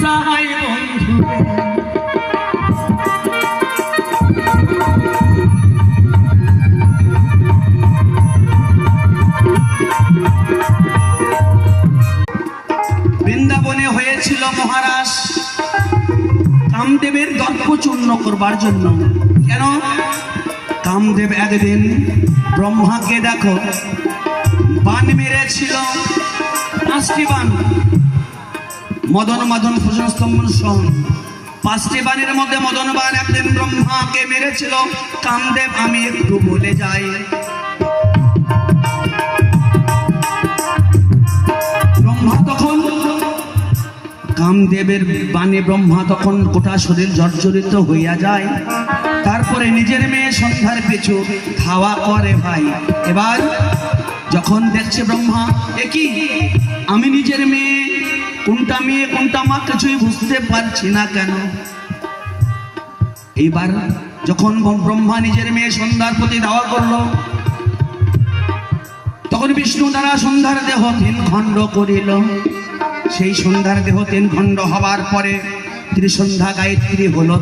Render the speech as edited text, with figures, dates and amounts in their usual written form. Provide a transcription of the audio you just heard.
নিঃসহায় বন্ধু। বৃন্দাবনে হয়েছিল মহারাজ কামদেবের দর্প চূর্ণ করবার জন্য। কেন? কামদেব একদিন ব্রহ্মাকে দেখো বান মেরেছিল, 5টি বান, মদন মদন ভূষণ স্তম্ভন সহ 5টি বানের মধ্যে মদন বান একদিন ব্রহ্মাকে মেরেছিল। কামদেব আমি একটু বলে যাই, ব্রহ্মা তখন কামদেবের বাণী ব্রহ্মা তখন গোটা শরীর জর্জরিত হইয়া যায়। তারপরে নিজের মেয়ে সন্ধ্যার পিছু ধাওয়া করে ভাই। এবার যখন দেখছে ব্রহ্মা, একই আমি নিজের মেয়ে, কোনটা মেয়ে কোনটা মা কিছুই বুঝতে পারছি না কেন। এইবার যখন ব্রহ্মা নিজের মেয়ে সন্ধ্যার প্রতি ধাওয়া করলো, তখন বিষ্ণু দ্বারা সন্ধ্যার দেহ 3 খণ্ড করিল। সেই সন্ধ্যার দেহ 3 খণ্ড হবার পরে ত্রিসন্ধ্যা গায়ত্রী হলো।